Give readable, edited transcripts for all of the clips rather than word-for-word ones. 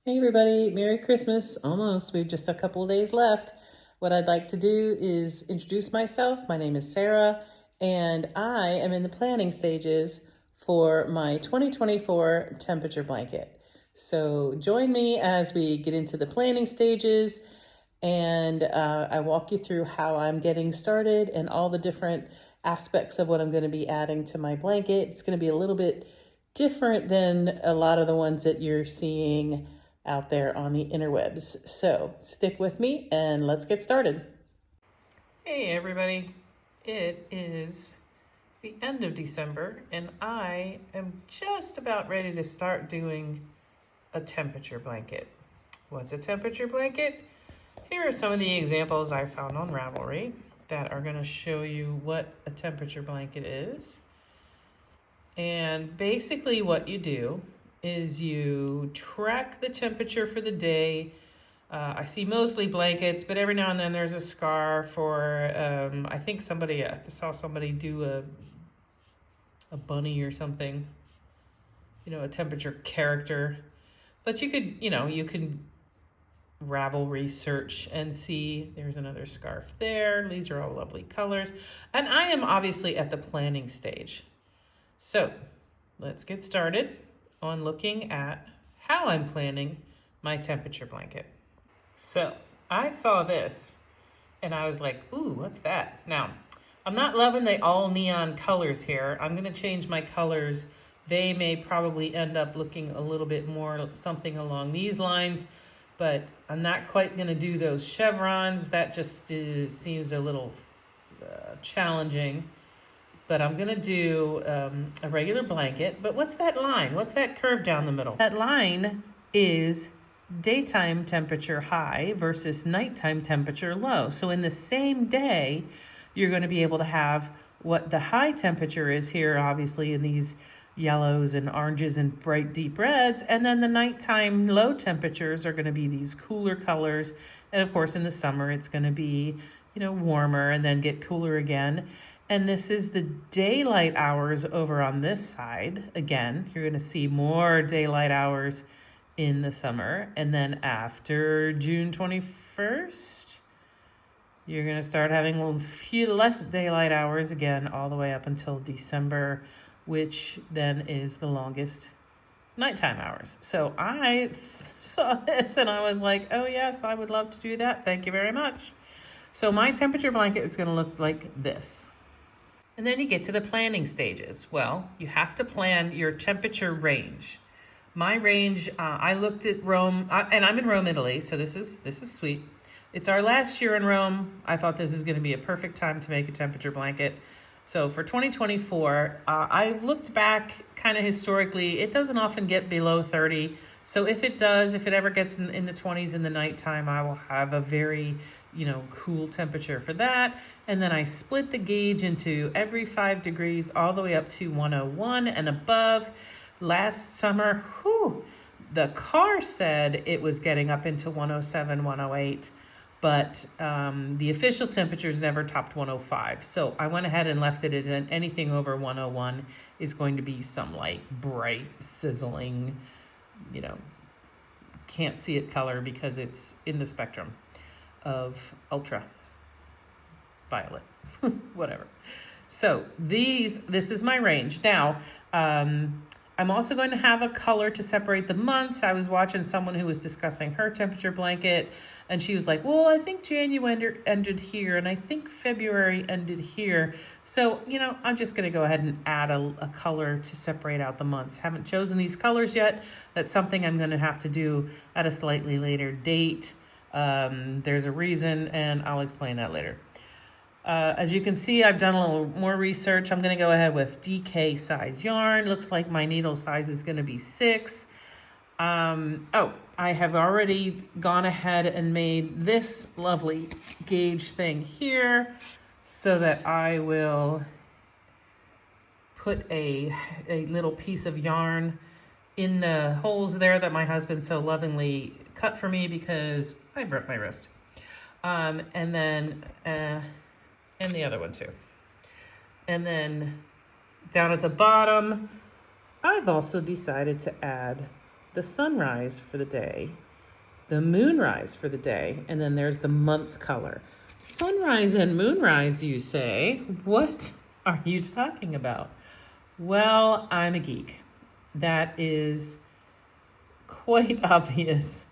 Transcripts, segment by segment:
Hey everybody, Merry Christmas. Almost, we've just a couple of days left. What I'd like to do is introduce myself. My name is Sarah, and I am in the planning stages for my 2024 temperature blanket. So join me as we get into the planning stages, and I walk you through how I'm getting started and all the different aspects of what I'm going to be adding to my blanket. It's going to be a little bit different than a lot of the ones that you're seeing out there on the interwebs. So stick with me and let's get started. Hey everybody, it is the end of December and I am just about ready to start doing a temperature blanket. What's a temperature blanket? Here are some of the examples I found on Ravelry that are going to show you what a temperature blanket is. And basically what you do is you track the temperature for the day. I see mostly blankets, but every now and then there's a scarf or I think I saw somebody do a bunny or something, a temperature character. But you could Ravel research and see there's another scarf there. These are all lovely colors. And I am obviously at the planning stage. So let's get started on looking at how I'm planning my temperature blanket. So I saw this and I was like, ooh, what's that? Now, I'm not loving the all neon colors here. I'm gonna change my colors. They may probably end up looking a little bit more something along these lines, but I'm not quite gonna do those chevrons. That just seems a little challenging. But I'm gonna do a regular blanket. But what's that line? What's that curve down the middle? That line is daytime temperature high versus nighttime temperature low. So in the same day, you're gonna be able to have what the high temperature is here, obviously in these yellows and oranges and bright deep reds. And then the nighttime low temperatures are gonna be these cooler colors. And of course, in the summer, it's gonna be, warmer and then get cooler again. And this is the daylight hours over on this side. Again, you're gonna see more daylight hours in the summer. And then after June 21st, you're gonna start having a few less daylight hours again, all the way up until December, which then is the longest nighttime hours. So I saw this and I was like, oh yes, I would love to do that. Thank you very much. So my temperature blanket is gonna look like this. And then you get to the planning stages. Well, you have to plan your temperature range. My range, I looked at Rome, and I'm in Rome, Italy, so this is sweet. It's our last year in Rome. I thought this is gonna be a perfect time to make a temperature blanket. So for 2024, I've looked back kind of historically. It doesn't often get below 30. So if it does, if it ever gets in the 20s in the nighttime, I will have a very, cool temperature for that. And then I split the gauge into every 5 degrees all the way up to 101 and above. Last summer, the car said it was getting up into 107, 108. But the official temperatures never topped 105. So I went ahead and left it at anything over 101 is going to be some like bright, sizzling, can't see it color because it's in the spectrum of ultra violet, whatever. So this is my range. Now, I'm also going to have a color to separate the months. I was watching someone who was discussing her temperature blanket, and she was like, well, I think January ended here, and I think February ended here. So, I'm just going to go ahead and add a color to separate out the months. Haven't chosen these colors yet. That's something I'm going to have to do at a slightly later date. There's a reason, and I'll explain that later. As you can see, I've done a little more research. I'm going to go ahead with DK size yarn. Looks like my needle size is going to be 6. I have already gone ahead and made this lovely gauge thing here so that I will put a little piece of yarn in the holes there that my husband so lovingly cut for me because I broke my wrist. And then... and the other one too. And then down at the bottom, I've also decided to add the sunrise for the day, the moonrise for the day, and then there's the month color. Sunrise and moonrise, you say? What are you talking about? Well, I'm a geek. That is quite obvious.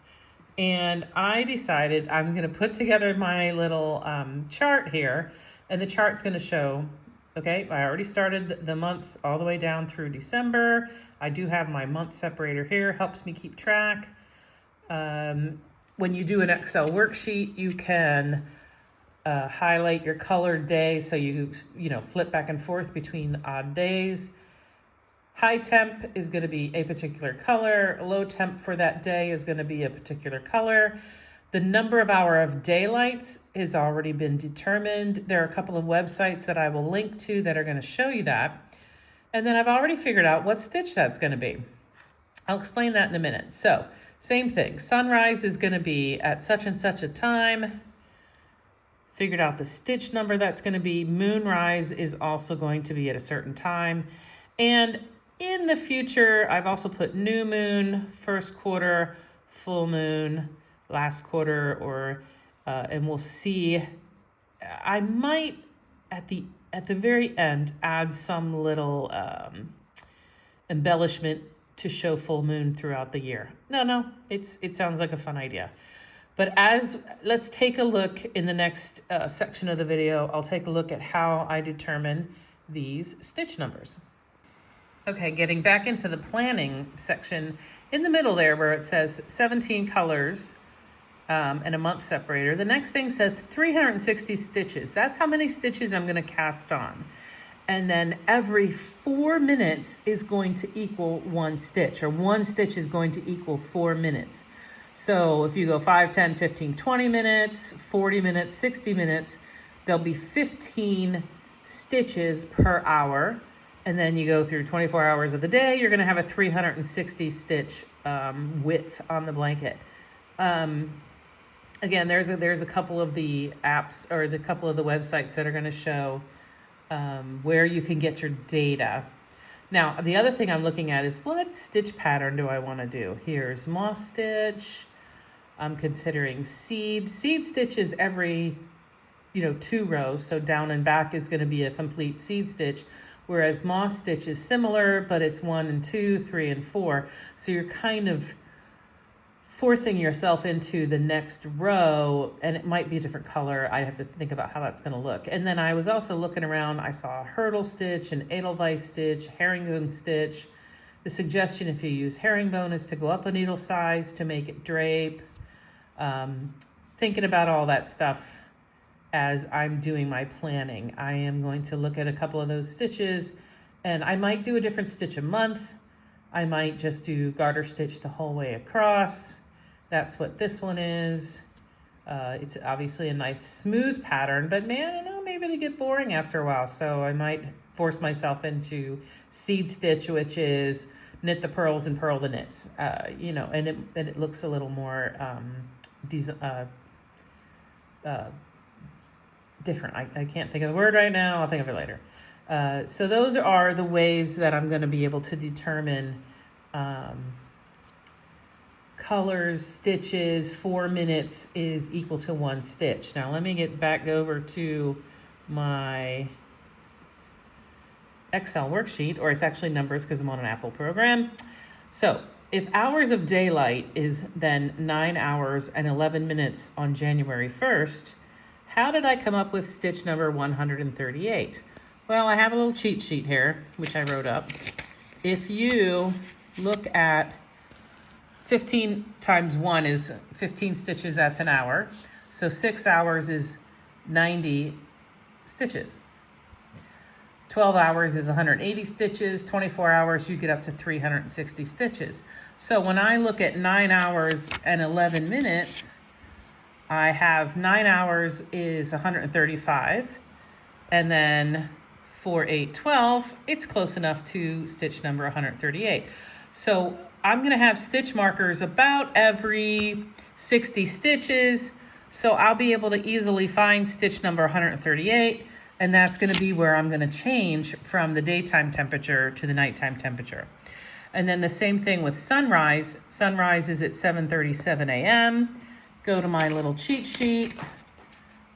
And I decided I'm going to put together my little chart here, and the chart's going to show, okay, I already started the months all the way down through December. I do have my month separator here, helps me keep track. When you do an Excel worksheet, you can highlight your colored day, so you flip back and forth between odd days. High temp is going to be a particular color. Low temp for that day is going to be a particular color. The number of hour of daylights has already been determined. There are a couple of websites that I will link to that are going to show you that. And then I've already figured out what stitch that's going to be. I'll explain that in a minute. So, same thing. Sunrise is going to be at such and such a time. Figured out the stitch number that's going to be. Moonrise is also going to be at a certain time. And in the future, I've also put new moon, first quarter, full moon, last quarter, and we'll see. I might at the very end add some little embellishment to show full moon throughout the year. No, it sounds like a fun idea. But let's take a look in the next section of the video. I'll take a look at how I determine these stitch numbers. Okay, getting back into the planning section, in the middle there where it says 17 colors and a month separator, the next thing says 360 stitches. That's how many stitches I'm going to cast on. And then every 4 minutes is going to equal 1 stitch, or 1 stitch is going to equal 4 minutes. So if you go 5, 10, 15, 20 minutes, 40 minutes, 60 minutes, there'll be 15 stitches per hour. And then you go through 24 hours of the day, you're going to have a 360 stitch width on the blanket. Again, there's a couple of the apps or the couple of the websites that are going to show where you can get your data. Now, the other thing I'm looking at is what stitch pattern do I want to do? Here's moss stitch. I'm considering seed. Seed stitch is every 2 rows, so down and back is going to be a complete seed stitch. Whereas moss stitch is similar, but it's 1 and 2, 3 and 4. So you're kind of forcing yourself into the next row, and it might be a different color. I have to think about how that's going to look. And then I was also looking around. I saw a hurdle stitch, an edelweiss stitch, herringbone stitch. The suggestion, if you use herringbone, is to go up a needle size to make it drape. Thinking about all that stuff as I'm doing my planning. I am going to look at a couple of those stitches, and I might do a different stitch a month. I might just do garter stitch the whole way across. That's what this one is. It's obviously a nice smooth pattern, but man, I know maybe they get boring after a while, so I might force myself into seed stitch, which is knit the pearls and purl the knits. And it looks a little more different. I can't think of the word right now. I'll think of it later. So those are the ways that I'm going to be able to determine colors, stitches. 4 minutes is equal to 1 stitch. Now let me get back over to my Excel worksheet, or it's actually numbers because I'm on an Apple program. So if hours of daylight is then 9 hours and 11 minutes on January 1st, how did I come up with stitch number 138? Well, I have a little cheat sheet here, which I wrote up. If you look at 15 times 1 is 15 stitches, that's an hour. So 6 hours is 90 stitches. 12 hours is 180 stitches. 24 hours, you get up to 360 stitches. So when I look at 9 hours and 11 minutes, I have 9 hours is 135. And then 4, 8, 12, it's close enough to stitch number 138. So I'm going to have stitch markers about every 60 stitches. So I'll be able to easily find stitch number 138. And that's going to be where I'm going to change from the daytime temperature to the nighttime temperature. And then the same thing with sunrise. Sunrise is at 7:37 a.m. Go to my little cheat sheet.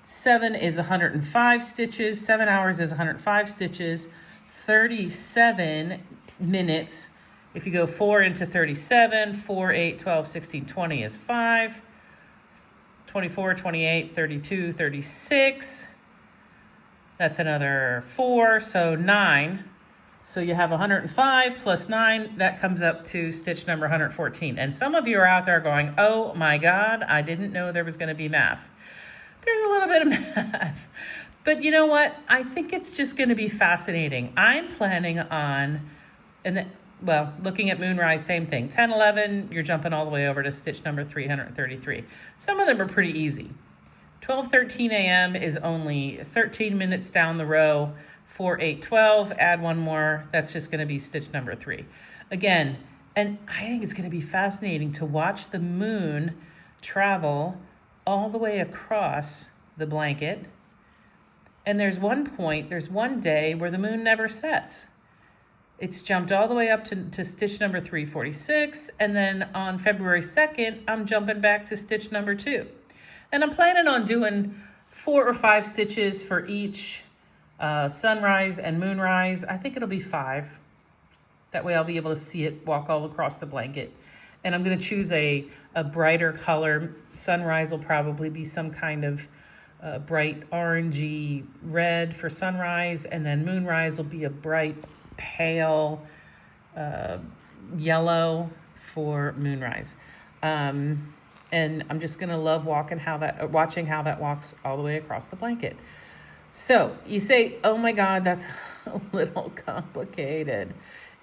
7 is 105 stitches. 7 hours is 105 stitches. 37 minutes. If you go 4 into 37, 4, 8, 12, 16, 20 is 5. 24, 28, 32, 36. That's another 4, so 9. So you have 105 plus 9, that comes up to stitch number 114. And some of you are out there going, oh my God, I didn't know there was going to be math. There's a little bit of math. But you know what? I think it's just going to be fascinating. I'm planning on, looking at Moonrise, same thing. 10, 11, you're jumping all the way over to stitch number 333. Some of them are pretty easy. 12, 13 a.m. is only 13 minutes down the row. 4, 8, 12, add one more. That's just going to be stitch number 3. Again, and I think it's going to be fascinating to watch the moon travel all the way across the blanket. And there's one day where the moon never sets. It's jumped all the way up to stitch number 346. And then on February 2nd, I'm jumping back to stitch number 2. And I'm planning on doing 4 or 5 stitches for each sunrise and moonrise. I think it'll be 5. That way I'll be able to see it walk all across the blanket. And I'm going to choose a brighter color. Sunrise will probably be some kind of bright orangey red for sunrise, and then moonrise will be a bright pale yellow for moonrise. And I'm just gonna love watching how that walks all the way across the blanket. So you say, oh my God, that's a little complicated.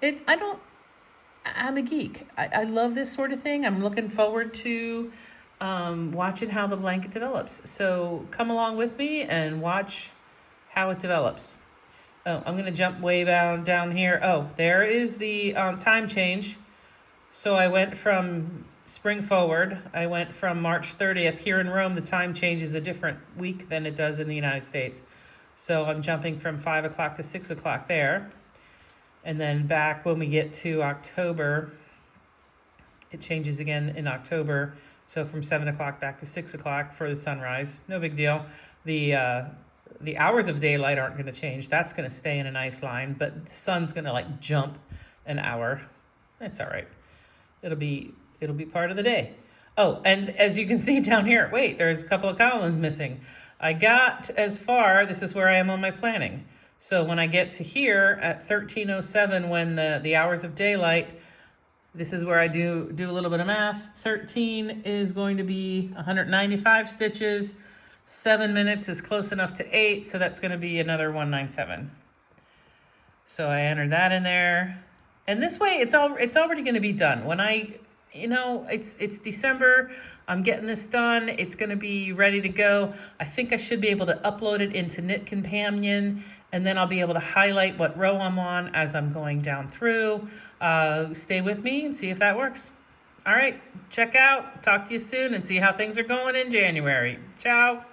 I'm a geek. I love this sort of thing. I'm looking forward to watching how the blanket develops. So come along with me and watch how it develops. Oh, I'm gonna jump way down here. Oh, there is the time change. So I went from spring forward. I went from March 30th. Here in Rome, the time changes a different week than it does in the United States. So I'm jumping from 5 o'clock to 6 o'clock there. And then back when we get to October, it changes again in October. So from 7 o'clock back to 6 o'clock for the sunrise. No big deal. The hours of daylight aren't going to change. That's going to stay in a nice line, but the sun's going to like jump an hour. That's all right. It'll be part of the day. Oh, and as you can see down here, wait, there's a couple of columns missing. I got as far, this is where I am on my planning. So when I get to here at 13:07, when the hours of daylight, this is where I do a little bit of math. 13 is going to be 195 stitches. 7 minutes is close enough to 8, so that's going to be another 197. So I entered that in there. And this way, it's already going to be done. When it's December, I'm getting this done. It's going to be ready to go. I think I should be able to upload it into Knit Companion, and then I'll be able to highlight what row I'm on as I'm going down through. Stay with me and see if that works. All right, check out. Talk to you soon and see how things are going in January. Ciao.